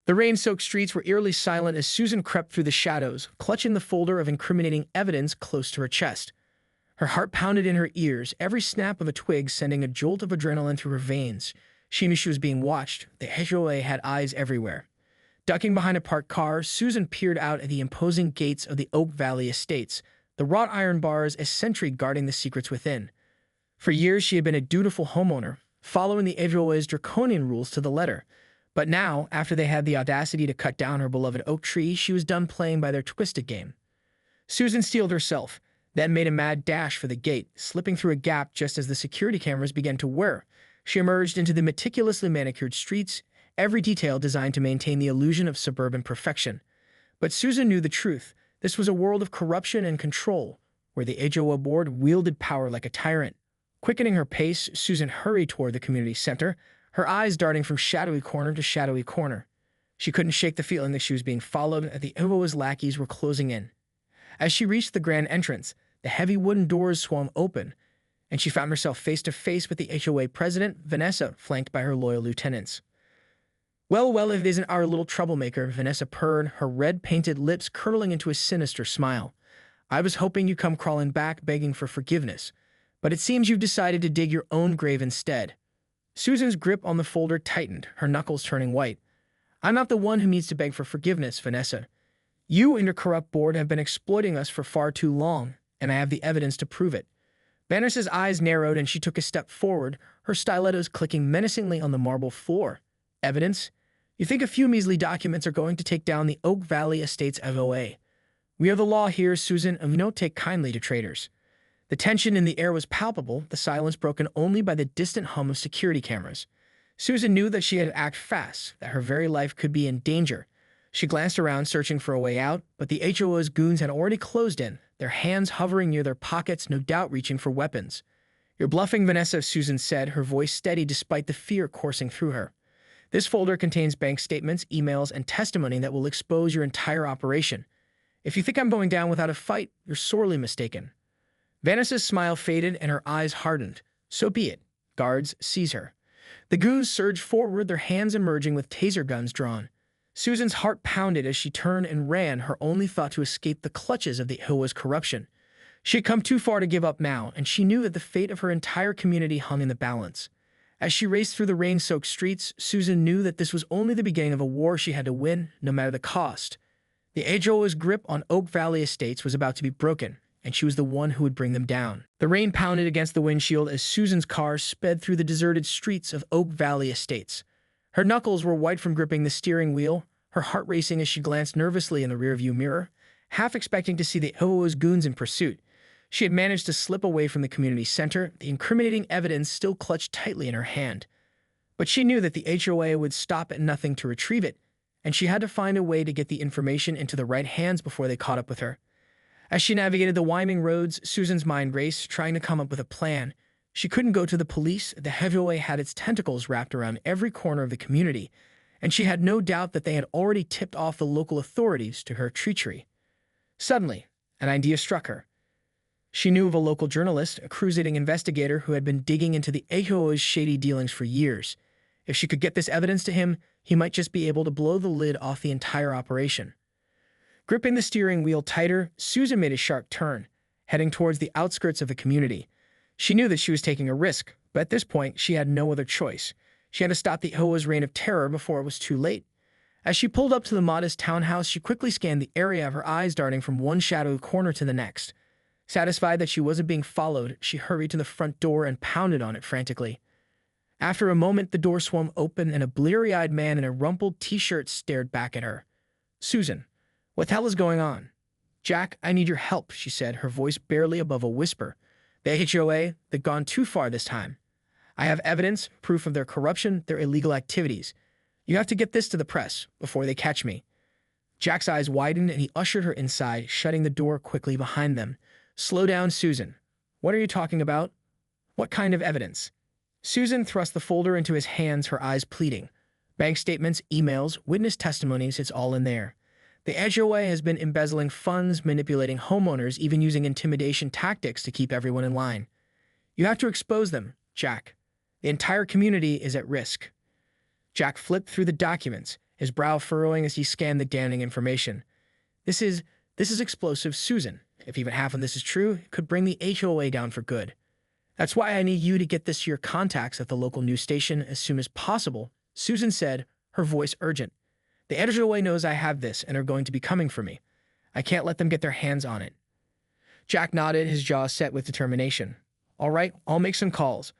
The rain-soaked streets were eerily silent as Susan crept through the shadows, clutching the folder of incriminating evidence close to her chest. Her heart pounded in her ears, every snap of a twig sending a jolt of adrenaline through her veins. She knew she was being watched. The HOA had eyes everywhere. Ducking behind a parked car, Susan peered out at the imposing gates of the Oak Valley estates, the wrought iron bars a sentry guarding the secrets within. For years she had been a dutiful homeowner, following the HOA's draconian rules to the letter. But now, after they had the audacity to cut down her beloved oak tree, she was done playing by their twisted game. Susan steeled herself, then made a mad dash for the gate, slipping through a gap just as the security cameras began to whir. She emerged into the meticulously manicured streets, every detail designed to maintain the illusion of suburban perfection. But Susan knew the truth. This was a world of corruption and control, where the HOA board wielded power like a tyrant. Quickening her pace, Susan hurried toward the community center, her eyes darting from shadowy corner to shadowy corner. She couldn't shake the feeling that she was being followed, and the HOA's lackeys were closing in. As she reached the grand entrance, the heavy wooden doors swung open, and she found herself face to face with the HOA president, Vanessa, flanked by her loyal lieutenants. Well, if it isn't our little troublemaker," Vanessa purred, her red-painted lips curling into a sinister smile. "I was hoping you'd come crawling back, begging for forgiveness. But it seems you've decided to dig your own grave instead." Susan's grip on the folder tightened, her knuckles turning white. "I'm not the one who needs to beg for forgiveness, Vanessa. You and your corrupt board have been exploiting us for far too long, and I have the evidence to prove it." Vanessa's eyes narrowed and she took a step forward, her stilettos clicking menacingly on the marble floor. "Evidence? You think a few measly documents are going to take down the Oak Valley Estates HOA? We are the law here, Susan, and we don't take kindly to traitors." The tension in the air was palpable, the silence broken only by the distant hum of security cameras. Susan knew that she had to act fast, that her very life could be in danger. She glanced around, searching for a way out, but the HOA's goons had already closed in, their hands hovering near their pockets, no doubt reaching for weapons. "You're bluffing, Vanessa," Susan said, her voice steady despite the fear coursing through her. "This folder contains bank statements, emails, and testimony that will expose your entire operation. If you think I'm going down without a fight, you're sorely mistaken." Vanessa's smile faded and her eyes hardened. "So be it. Guards, seize her." The goons surged forward, their hands emerging with taser guns drawn. Susan's heart pounded as she turned and ran, her only thought to escape the clutches of the HOA's corruption. She had come too far to give up now, and she knew that the fate of her entire community hung in the balance. As she raced through the rain-soaked streets, Susan knew that this was only the beginning of a war she had to win, no matter the cost. The HOA's grip on Oak Valley Estates was about to be broken, and she was the one who would bring them down. The rain pounded against the windshield as Susan's car sped through the deserted streets of Oak Valley Estates. Her knuckles were white from gripping the steering wheel, her heart racing as she glanced nervously in the rearview mirror, half expecting to see the HOA's goons in pursuit. She had managed to slip away from the community center, the incriminating evidence still clutched tightly in her hand. But she knew that the HOA would stop at nothing to retrieve it, and she had to find a way to get the information into the right hands before they caught up with her. As she navigated the winding roads, Susan's mind raced, trying to come up with a plan. She couldn't go to the police. The HOA had its tentacles wrapped around every corner of the community, and she had no doubt that they had already tipped off the local authorities to her treachery. Suddenly, an idea struck her. She knew of a local journalist, a crusading investigator who had been digging into the HOA's shady dealings for years. If she could get this evidence to him, he might just be able to blow the lid off the entire operation. Gripping the steering wheel tighter, Susan made a sharp turn, heading towards the outskirts of the community. She knew that she was taking a risk, but at this point, she had no other choice. She had to stop the HOA's reign of terror before it was too late. As she pulled up to the modest townhouse, she quickly scanned the area, her eyes darting from one shadowy corner to the next. Satisfied that she wasn't being followed, she hurried to the front door and pounded on it frantically. After a moment, the door swung open and a bleary-eyed man in a rumpled t-shirt stared back at her. "Susan, what the hell is going on?" "Jack, I need your help," she said, her voice barely above a whisper. "The HOA, they've gone too far this time. I have evidence, proof of their corruption, their illegal activities. You have to get this to the press before they catch me." Jack's eyes widened and he ushered her inside, shutting the door quickly behind them. "Slow down, Susan. What are you talking about? What kind of evidence?" Susan thrust the folder into his hands, her eyes pleading. "Bank statements, emails, witness testimonies, it's all in there. The HOA has been embezzling funds, manipulating homeowners, even using intimidation tactics to keep everyone in line. You have to expose them, Jack. The entire community is at risk." Jack flipped through the documents, his brow furrowing as he scanned the damning information. This is explosive, Susan. If even half of this is true, it could bring the HOA down for good. That's why I need you to get this to your contacts at the local news station as soon as possible, Susan said, her voice urgent. The HOA knows I have this and are going to be coming for me. I can't let them get their hands on it. Jack nodded, his jaw set with determination. All right, I'll make some calls.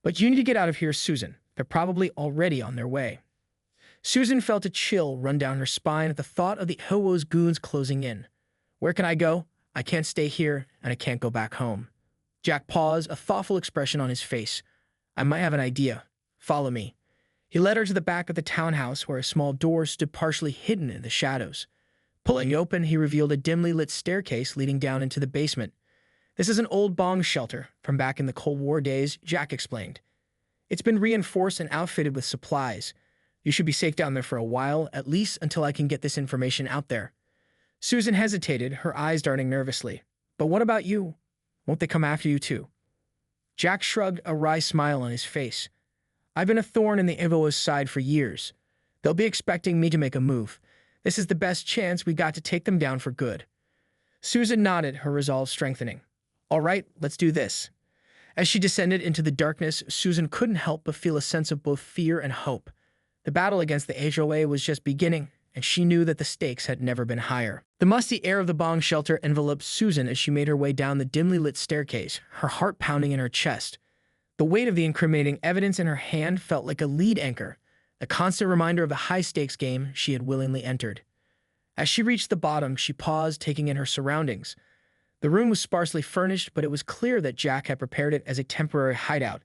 But you need to get out of here, Susan. They're probably already on their way. Susan felt a chill run down her spine at the thought of the HOA's goons closing in. Where can I go? I can't stay here, and I can't go back home. Jack paused, a thoughtful expression on his face. I might have an idea. Follow me. He led her to the back of the townhouse where a small door stood partially hidden in the shadows. Pulling it open, he revealed a dimly lit staircase leading down into the basement. This is an old bomb shelter from back in the Cold War days, Jack explained. It's been reinforced and outfitted with supplies. You should be safe down there for a while, at least until I can get this information out there. Susan hesitated, her eyes darting nervously. But what about you? Won't they come after you too? Jack shrugged, a wry smile on his face. I've been a thorn in the HOA's side for years. They'll be expecting me to make a move. This is the best chance we got to take them down for good. Susan nodded, her resolve strengthening. All right, let's do this. As she descended into the darkness, Susan couldn't help but feel a sense of both fear and hope. The battle against the HOA was just beginning, and she knew that the stakes had never been higher. The musty air of the bomb shelter enveloped Susan as she made her way down the dimly lit staircase, her heart pounding in her chest. The weight of the incriminating evidence in her hand felt like a lead anchor, a constant reminder of the high-stakes game she had willingly entered. As she reached the bottom, she paused, taking in her surroundings. The room was sparsely furnished, but it was clear that Jack had prepared it as a temporary hideout.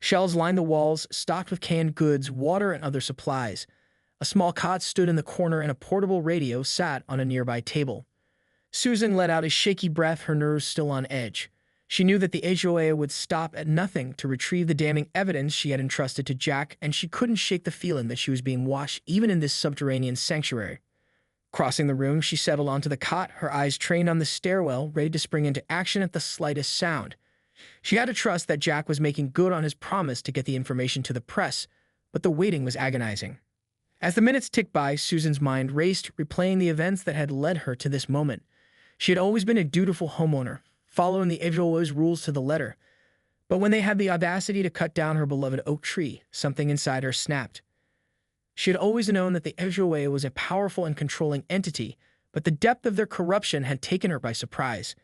Shelves lined the walls, stocked with canned goods, water, and other supplies. A small cot stood in the corner, and a portable radio sat on a nearby table. Susan let out a shaky breath, her nerves still on edge. She knew that the HOA would stop at nothing to retrieve the damning evidence she had entrusted to Jack, and she couldn't shake the feeling that she was being watched even in this subterranean sanctuary. Crossing the room, she settled onto the cot, her eyes trained on the stairwell, ready to spring into action at the slightest sound. She had to trust that Jack was making good on his promise to get the information to the press, but the waiting was agonizing. As the minutes ticked by, Susan's mind raced, replaying the events that had led her to this moment. She had always been a dutiful homeowner, following the HOA's rules to the letter. But when they had the audacity to cut down her beloved oak tree, something inside her snapped. She had always known that the HOA was a powerful and controlling entity, but the depth of their corruption had taken her by surprise.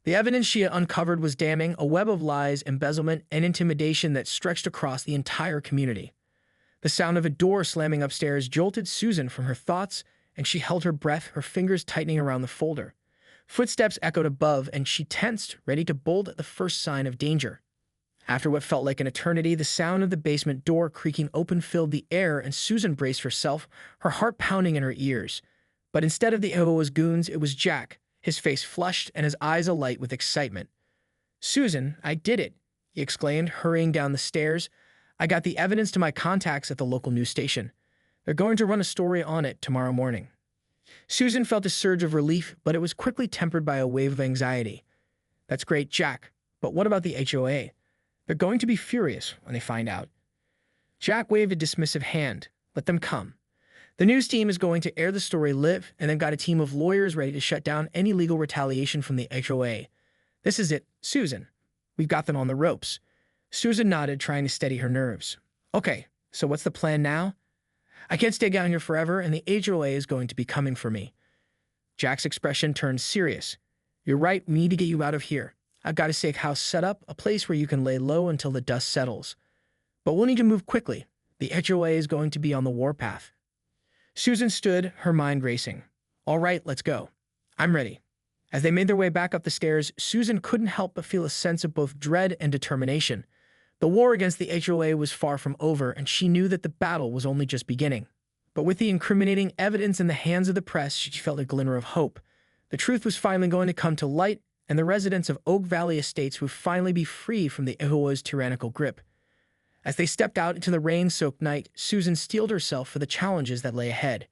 The evidence she had uncovered was damning, a web of lies, embezzlement, and intimidation that stretched across the entire community. The sound of a door slamming upstairs jolted Susan from her thoughts, and she held her breath, her fingers tightening around the folder. Footsteps echoed above, and she tensed, ready to bolt at the first sign of danger. After what felt like an eternity, the sound of the basement door creaking open filled the air, and Susan braced herself, her heart pounding in her ears. But instead of the HOA's goons, it was Jack, his face flushed and his eyes alight with excitement. Susan, I did it, he exclaimed, hurrying down the stairs. I got the evidence to my contacts at the local news station. They're going to run a story on it tomorrow morning. Susan felt a surge of relief, but it was quickly tempered by a wave of anxiety. That's great, Jack, but what about the HOA? They're going to be furious when they find out. Jack waved a dismissive hand. Let them come. The news team is going to air the story live, and they've got a team of lawyers ready to shut down any legal retaliation from the HOA. This is it, Susan. We've got them on the ropes. Susan nodded, trying to steady her nerves. Okay, so what's the plan now? I can't stay down here forever, and the HOA is going to be coming for me. Jack's expression turned serious. You're right, we need to get you out of here. I've got a safe house set up, a place where you can lay low until the dust settles. But we'll need to move quickly. The HOA is going to be on the warpath. Susan stood, her mind racing. All right, let's go. I'm ready. As they made their way back up the stairs, Susan couldn't help but feel a sense of both dread and determination. The war against the HOA was far from over, and she knew that the battle was only just beginning. But with the incriminating evidence in the hands of the press, she felt a glimmer of hope. The truth was finally going to come to light, and the residents of Oak Valley Estates would finally be free from the HOA's tyrannical grip. As they stepped out into the rain-soaked night, Susan steeled herself for the challenges that lay ahead.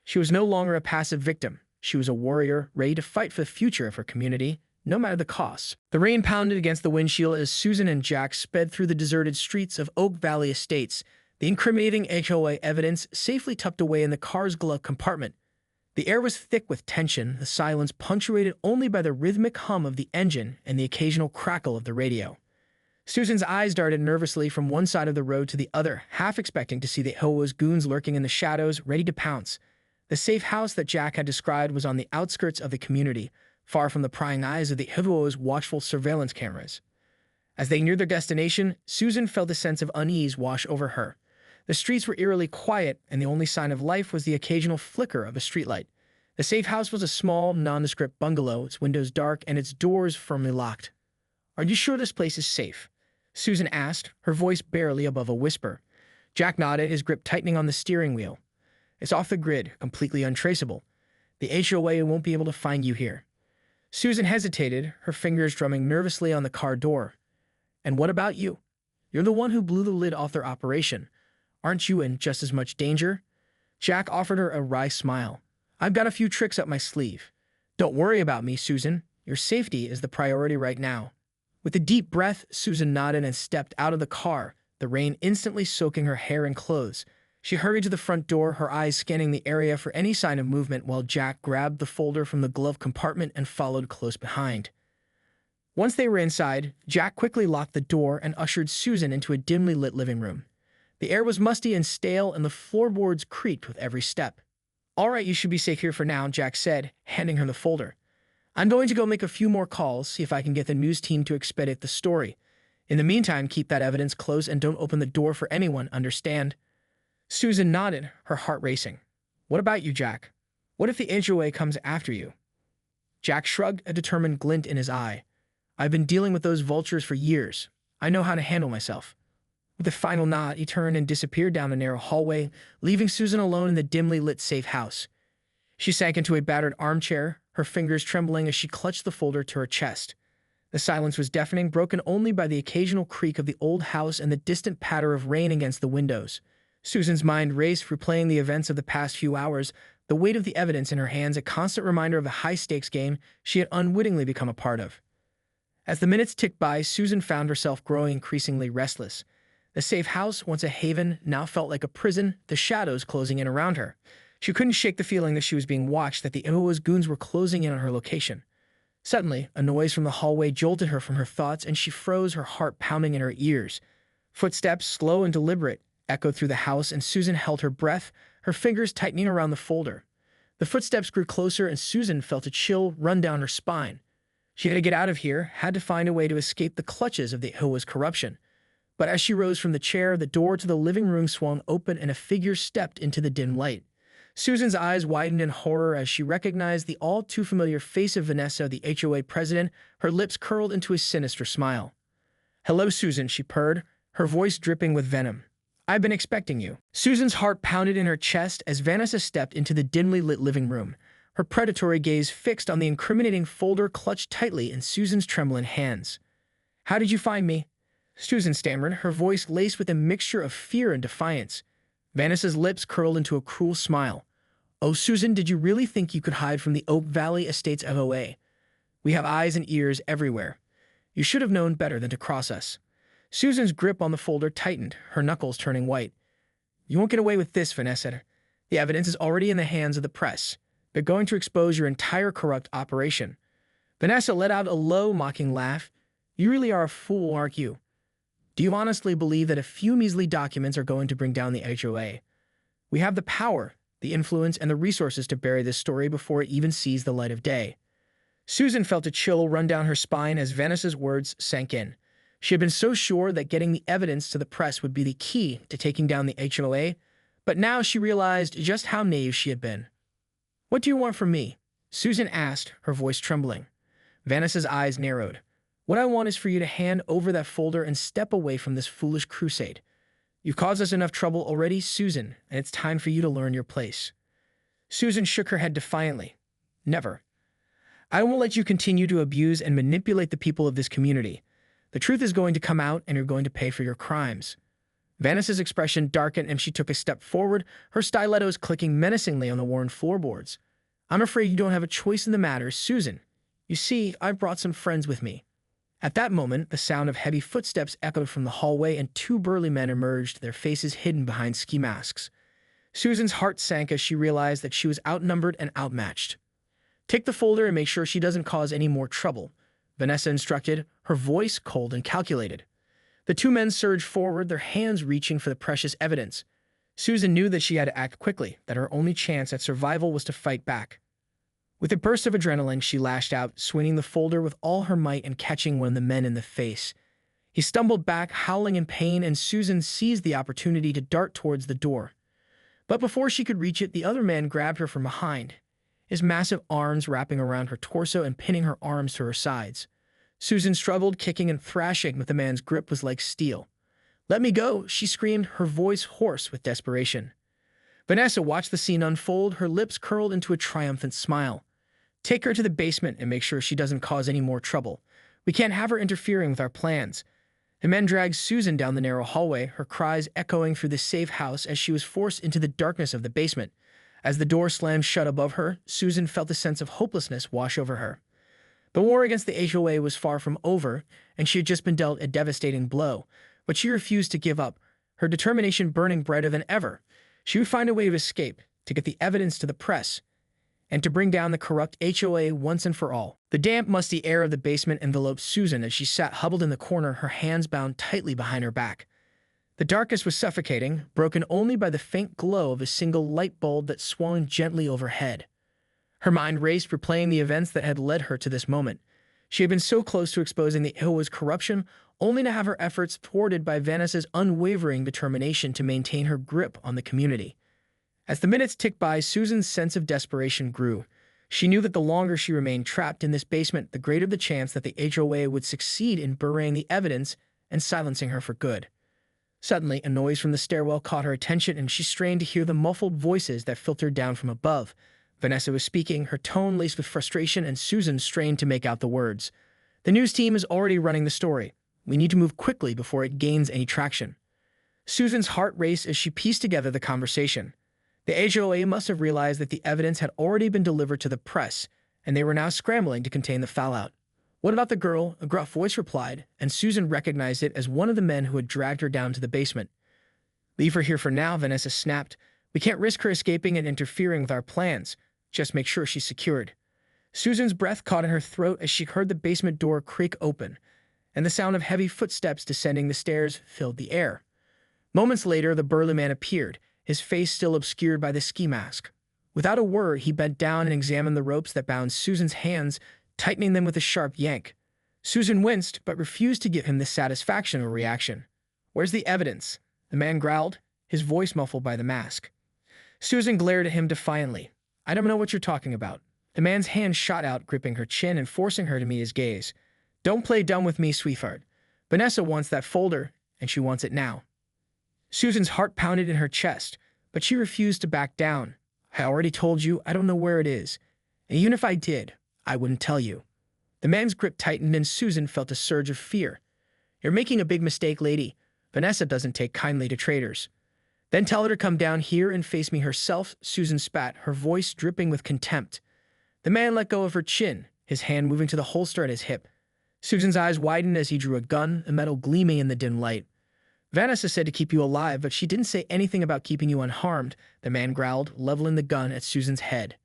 She was no longer a passive victim. She was a warrior, ready to fight for the future of her community, no matter the costs. The rain pounded against the windshield as Susan and Jack sped through the deserted streets of Oak Valley Estates, the incriminating HOA evidence safely tucked away in the car's glove compartment. The air was thick with tension, the silence punctuated only by the rhythmic hum of the engine and the occasional crackle of the radio. Susan's eyes darted nervously from one side of the road to the other, half expecting to see the HOA's goons lurking in the shadows, ready to pounce. The safe house that Jack had described was on the outskirts of the community, far from the prying eyes of the HOA's watchful surveillance cameras. As they neared their destination, Susan felt a sense of unease wash over her. The streets were eerily quiet, and the only sign of life was the occasional flicker of a streetlight. The safe house was a small, nondescript bungalow, its windows dark and its doors firmly locked. "Are you sure this place is safe?" Susan asked, her voice barely above a whisper. Jack nodded, his grip tightening on the steering wheel. "It's off the grid, completely untraceable. The HOA won't be able to find you here." Susan hesitated, her fingers drumming nervously on the car door. "And what about you? You're the one who blew the lid off their operation. Aren't you in just as much danger?" Jack offered her a wry smile. "I've got a few tricks up my sleeve. Don't worry about me, Susan. Your safety is the priority right now." With a deep breath, Susan nodded and stepped out of the car, the rain instantly soaking her hair and clothes. She hurried to the front door, her eyes scanning the area for any sign of movement while Jack grabbed the folder from the glove compartment and followed close behind. Once they were inside, Jack quickly locked the door and ushered Susan into a dimly lit living room. The air was musty and stale, and the floorboards creaked with every step. "All right, you should be safe here for now," Jack said, handing her the folder. "I'm going to go make a few more calls, see if I can get the news team to expedite the story. In the meantime, keep that evidence close and don't open the door for anyone, understand?" Susan nodded, her heart racing. "What about you, Jack? What if the HOA comes after you?" Jack shrugged, a determined glint in his eye. "I've been dealing with those vultures for years. I know how to handle myself." With a final nod, he turned and disappeared down the narrow hallway, leaving Susan alone in the dimly lit safe house. She sank into a battered armchair, her fingers trembling as she clutched the folder to her chest. The silence was deafening, broken only by the occasional creak of the old house and the distant patter of rain against the windows. Susan's mind raced, replaying the events of the past few hours, the weight of the evidence in her hands a constant reminder of the high-stakes game she had unwittingly become a part of. As the minutes ticked by, Susan found herself growing increasingly restless. The safe house, once a haven, now felt like a prison, the shadows closing in around her. She couldn't shake the feeling that she was being watched, that the HOA's goons were closing in on her location. Suddenly, a noise from the hallway jolted her from her thoughts, and she froze, her heart pounding in her ears. Footsteps, slow and deliberate, echoed through the house, and Susan held her breath, her fingers tightening around the folder. The footsteps grew closer, and Susan felt a chill run down her spine. She had to get out of here, had to find a way to escape the clutches of the HOA's corruption. But as she rose from the chair, the door to the living room swung open and a figure stepped into the dim light. Susan's eyes widened in horror as she recognized the all-too-familiar face of Vanessa, the HOA president, her lips curled into a sinister smile. "Hello, Susan," she purred, her voice dripping with venom. "I've been expecting you." Susan's heart pounded in her chest as Vanessa stepped into the dimly lit living room, her predatory gaze fixed on the incriminating folder clutched tightly in Susan's trembling hands. "How did you find me?" Susan stammered, her voice laced with a mixture of fear and defiance. Vanessa's lips curled into a cruel smile. "Oh, Susan, did you really think you could hide from the Oak Valley Estates HOA? We have eyes and ears everywhere. You should have known better than to cross us." Susan's grip on the folder tightened, her knuckles turning white. "You won't get away with this, Vanessa. The evidence is already in the hands of the press. They're going to expose your entire corrupt operation." Vanessa let out a low, mocking laugh. "You really are a fool, aren't you? Do you honestly believe that a few measly documents are going to bring down the HOA? We have the power, the influence, and the resources to bury this story before it even sees the light of day." Susan felt a chill run down her spine as Vanessa's words sank in. She had been so sure that getting the evidence to the press would be the key to taking down the HOA, but now she realized just how naive she had been. "What do you want from me?" Susan asked, her voice trembling. Vanessa's eyes narrowed. "What I want is for you to hand over that folder and step away from this foolish crusade. You've caused us enough trouble already, Susan, and it's time for you to learn your place." Susan shook her head defiantly. "Never. I won't let you continue to abuse and manipulate the people of this community. The truth is going to come out, and you're going to pay for your crimes." Vanessa's expression darkened, and she took a step forward, her stilettos clicking menacingly on the worn floorboards. "I'm afraid you don't have a choice in the matter, Susan. You see, I've brought some friends with me." At that moment, the sound of heavy footsteps echoed from the hallway and two burly men emerged, their faces hidden behind ski masks. Susan's heart sank as she realized that she was outnumbered and outmatched. "Take the folder and make sure she doesn't cause any more trouble," Vanessa instructed, her voice cold and calculated. The two men surged forward, their hands reaching for the precious evidence. Susan knew that she had to act quickly, that her only chance at survival was to fight back. With a burst of adrenaline, she lashed out, swinging the folder with all her might and catching one of the men in the face. He stumbled back, howling in pain, and Susan seized the opportunity to dart towards the door. But before she could reach it, the other man grabbed her from behind, his massive arms wrapping around her torso and pinning her arms to her sides. Susan struggled, kicking and thrashing, but the man's grip was like steel. "Let me go," she screamed, her voice hoarse with desperation. Vanessa watched the scene unfold, her lips curled into a triumphant smile. "Take her to the basement and make sure she doesn't cause any more trouble. We can't have her interfering with our plans." The men dragged Susan down the narrow hallway, her cries echoing through the safe house as she was forced into the darkness of the basement. As the door slammed shut above her, Susan felt a sense of hopelessness wash over her. The war against the HOA was far from over, and she had just been dealt a devastating blow, but she refused to give up, her determination burning brighter than ever. She would find a way to escape, to get the evidence to the press, and to bring down the corrupt HOA once and for all. The damp, musty air of the basement enveloped Susan as she sat huddled in the corner, her hands bound tightly behind her back. The darkness was suffocating, broken only by the faint glow of a single light bulb that swung gently overhead. Her mind raced, replaying the events that had led her to this moment. She had been so close to exposing the HOA's corruption, only to have her efforts thwarted by Vanessa's unwavering determination to maintain her grip on the community. As the minutes ticked by, Susan's sense of desperation grew. She knew that the longer she remained trapped in this basement, the greater the chance that the HOA would succeed in burying the evidence and silencing her for good. Suddenly, a noise from the stairwell caught her attention, and she strained to hear the muffled voices that filtered down from above. Vanessa was speaking, her tone laced with frustration, and Susan strained to make out the words. "The news team is already running the story. We need to move quickly before it gains any traction." Susan's heart raced as she pieced together the conversation. The HOA must have realized that the evidence had already been delivered to the press, and they were now scrambling to contain the fallout. "What about the girl?" a gruff voice replied, and Susan recognized it as one of the men who had dragged her down to the basement. "Leave her here for now," Vanessa snapped. "We can't risk her escaping and interfering with our plans. Just make sure she's secured." Susan's breath caught in her throat as she heard the basement door creak open, and the sound of heavy footsteps descending the stairs filled the air. Moments later, the burly man appeared, his face still obscured by the ski mask. Without a word, he bent down and examined the ropes that bound Susan's hands, tightening them with a sharp yank. Susan winced, but refused to give him the satisfaction of a reaction. "Where's the evidence?" the man growled, his voice muffled by the mask. Susan glared at him defiantly. "I don't know what you're talking about." The man's hand shot out, gripping her chin and forcing her to meet his gaze. "Don't play dumb with me, sweetheart. Vanessa wants that folder, and she wants it now." Susan's heart pounded in her chest, but she refused to back down. "I already told you I don't know where it is. And even if I did, I wouldn't tell you." The man's grip tightened, and Susan felt a surge of fear. "You're making a big mistake, lady. Vanessa doesn't take kindly to traitors." "Then tell her to come down here and face me herself," Susan spat, her voice dripping with contempt. The man let go of her chin, his hand moving to the holster at his hip. Susan's eyes widened as he drew a gun, the metal gleaming in the dim light. "Vanessa said to keep you alive, but she didn't say anything about keeping you unharmed," the man growled, leveling the gun at Susan's head.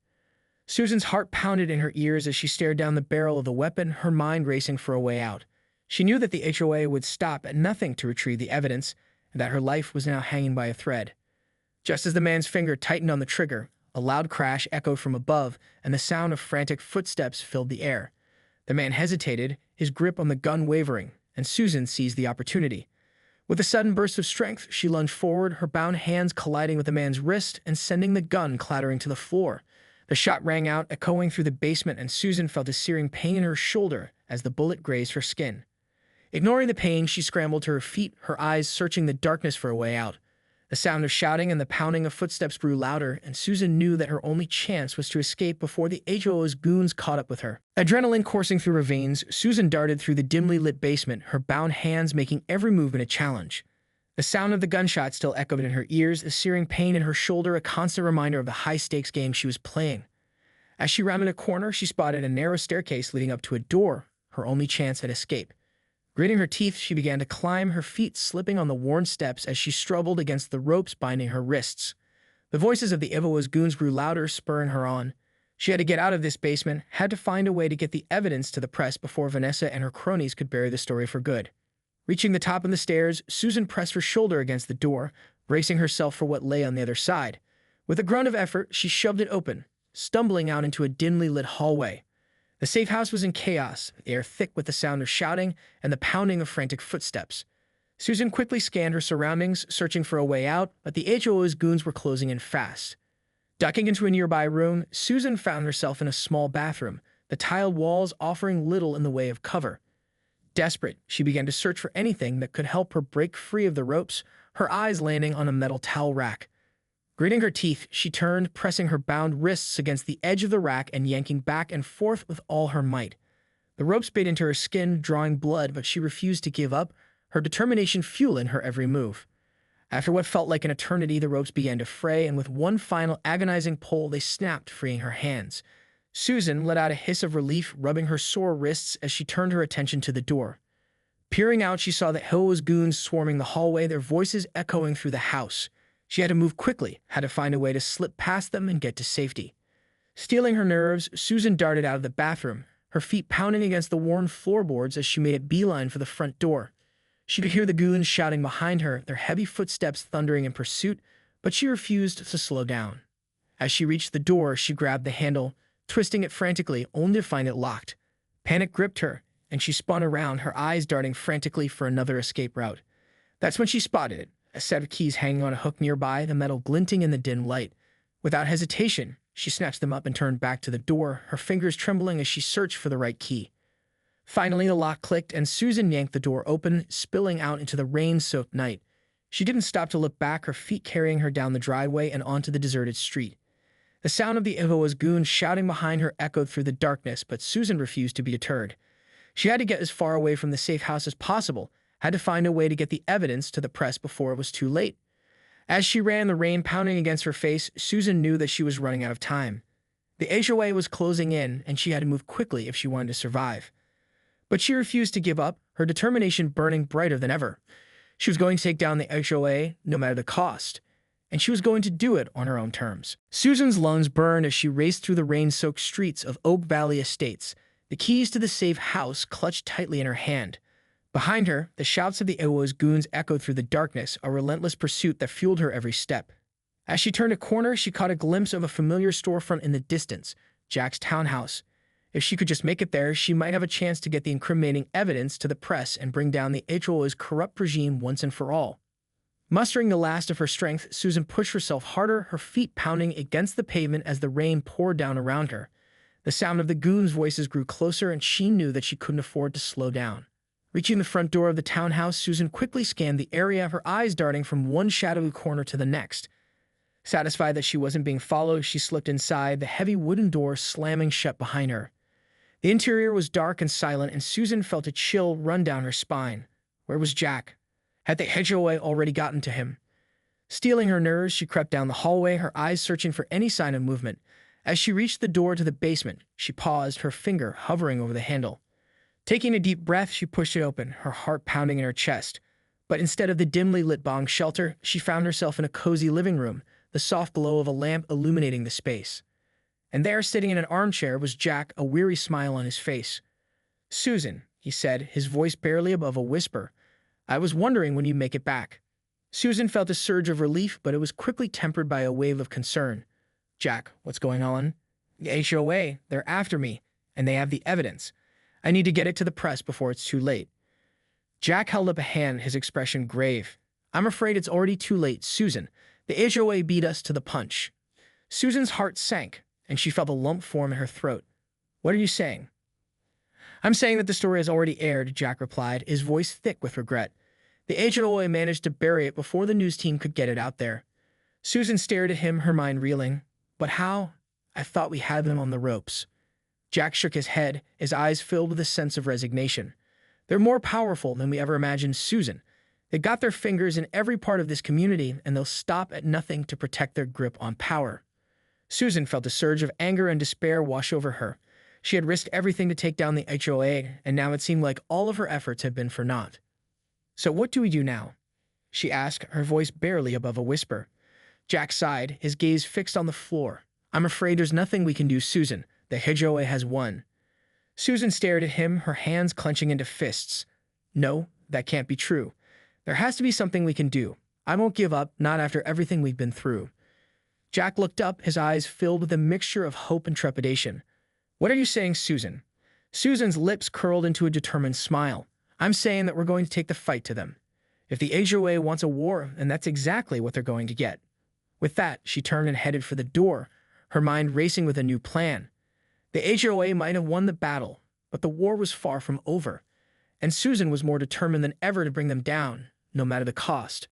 Susan's heart pounded in her ears as she stared down the barrel of the weapon, her mind racing for a way out. She knew that the HOA would stop at nothing to retrieve the evidence, and that her life was now hanging by a thread. Just as the man's finger tightened on the trigger, a loud crash echoed from above, and the sound of frantic footsteps filled the air. The man hesitated, his grip on the gun wavering, and Susan seized the opportunity. With a sudden burst of strength, she lunged forward, her bound hands colliding with the man's wrist and sending the gun clattering to the floor. The shot rang out, echoing through the basement, and Susan felt a searing pain in her shoulder as the bullet grazed her skin. Ignoring the pain, she scrambled to her feet, her eyes searching the darkness for a way out. The sound of shouting and the pounding of footsteps grew louder, and Susan knew that her only chance was to escape before the HOA's goons caught up with her. Adrenaline coursing through her veins, Susan darted through the dimly lit basement, her bound hands making every movement a challenge. The sound of the gunshot still echoed in her ears, the searing pain in her shoulder a constant reminder of the high-stakes game she was playing. As she rounded a corner, she spotted a narrow staircase leading up to a door, her only chance at escape. Gritting her teeth, she began to climb, her feet slipping on the worn steps as she struggled against the ropes binding her wrists. The voices of the HOA's goons grew louder, spurring her on. She had to get out of this basement, had to find a way to get the evidence to the press before Vanessa and her cronies could bury the story for good. Reaching the top of the stairs, Susan pressed her shoulder against the door, bracing herself for what lay on the other side. With a grunt of effort, she shoved it open, stumbling out into a dimly lit hallway. The safe house was in chaos, the air thick with the sound of shouting and the pounding of frantic footsteps. Susan quickly scanned her surroundings, searching for a way out, but the HOA's goons were closing in fast. Ducking into a nearby room, Susan found herself in a small bathroom, the tiled walls offering little in the way of cover. Desperate, she began to search for anything that could help her break free of the ropes, her eyes landing on a metal towel rack. Gritting her teeth, she turned, pressing her bound wrists against the edge of the rack and yanking back and forth with all her might. The ropes bit into her skin, drawing blood, but she refused to give up, her determination fueling her every move. After what felt like an eternity, the ropes began to fray, and with one final agonizing pull, they snapped, freeing her hands. Susan let out a hiss of relief, rubbing her sore wrists as she turned her attention to the door. Peering out, she saw the HOA's goons swarming the hallway, their voices echoing through the house. She had to move quickly, had to find a way to slip past them and get to safety. Steeling her nerves, Susan darted out of the bathroom, her feet pounding against the worn floorboards as she made a beeline for the front door. She could hear the goons shouting behind her, their heavy footsteps thundering in pursuit, but she refused to slow down. As she reached the door, she grabbed the handle, twisting it frantically, only to find it locked. Panic gripped her, and she spun around, her eyes darting frantically for another escape route. That's when she spotted it, a set of keys hanging on a hook nearby, the metal glinting in the dim light. Without hesitation, she snatched them up and turned back to the door, her fingers trembling as she searched for the right key. Finally, the lock clicked, and Susan yanked the door open, spilling out into the rain-soaked night. She didn't stop to look back, her feet carrying her down the driveway and onto the deserted street. The sound of the HOA's goons shouting behind her echoed through the darkness, but Susan refused to be deterred. She had to get as far away from the safe house as possible, had to find a way to get the evidence to the press before it was too late. As she ran, the rain pounding against her face, Susan knew that she was running out of time. The HOA was closing in, and she had to move quickly if she wanted to survive. But she refused to give up, her determination burning brighter than ever. She was going to take down the HOA, no matter the cost, and she was going to do it on her own terms. Susan's lungs burned as she raced through the rain-soaked streets of Oak Valley Estates, the keys to the safe house clutched tightly in her hand. Behind her, the shouts of the HOA's goons echoed through the darkness, a relentless pursuit that fueled her every step. As she turned a corner, she caught a glimpse of a familiar storefront in the distance, Jack's townhouse. If she could just make it there, she might have a chance to get the incriminating evidence to the press and bring down the HOA's corrupt regime once and for all. Mustering the last of her strength, Susan pushed herself harder, her feet pounding against the pavement as the rain poured down around her. The sound of the goons' voices grew closer, and she knew that she couldn't afford to slow down. Reaching the front door of the townhouse, Susan quickly scanned the area, her eyes darting from one shadowy corner to the next. Satisfied that she wasn't being followed, she slipped inside, the heavy wooden door slamming shut behind her. The interior was dark and silent, and Susan felt a chill run down her spine. Where was Jack? Had the HOA already gotten to him? Steeling her nerves, she crept down the hallway, her eyes searching for any sign of movement. As she reached the door to the basement, she paused, her finger hovering over the handle. Taking a deep breath, she pushed it open, her heart pounding in her chest. But instead of the dimly lit bong shelter, she found herself in a cozy living room, the soft glow of a lamp illuminating the space. And there, sitting in an armchair, was Jack, a weary smile on his face. "Susan," he said, his voice barely above a whisper, "I was wondering when you'd make it back." Susan felt a surge of relief, but it was quickly tempered by a wave of concern. "Jack, what's going on?" "The HOA, they're after me, and they have the evidence. I need to get it to the press before it's too late." Jack held up a hand, his expression grave. "I'm afraid it's already too late, Susan. The HOA beat us to the punch." Susan's heart sank, and she felt a lump form in her throat. "What are you saying?" "I'm saying that the story has already aired," Jack replied, his voice thick with regret. "The HOA managed to bury it before the news team could get it out there." Susan stared at him, her mind reeling. "But how? I thought we had them on the ropes." Jack shook his head, his eyes filled with a sense of resignation. "They're more powerful than we ever imagined, Susan. They got their fingers in every part of this community, and they'll stop at nothing to protect their grip on power." Susan felt a surge of anger and despair wash over her. She had risked everything to take down the HOA, and now it seemed like all of her efforts had been for naught. "So what do we do now?" she asked, her voice barely above a whisper. Jack sighed, his gaze fixed on the floor. "I'm afraid there's nothing we can do, Susan. The HOA has won." Susan stared at him, her hands clenching into fists. "No, that can't be true. There has to be something we can do. I won't give up, not after everything we've been through." Jack looked up, his eyes filled with a mixture of hope and trepidation. "What are you saying, Susan?" Susan's lips curled into a determined smile. "I'm saying that we're going to take the fight to them. If the HOA wants a war, and that's exactly what they're going to get." With that, she turned and headed for the door, her mind racing with a new plan. The HOA might have won the battle, but the war was far from over, and Susan was more determined than ever to bring them down, no matter the cost.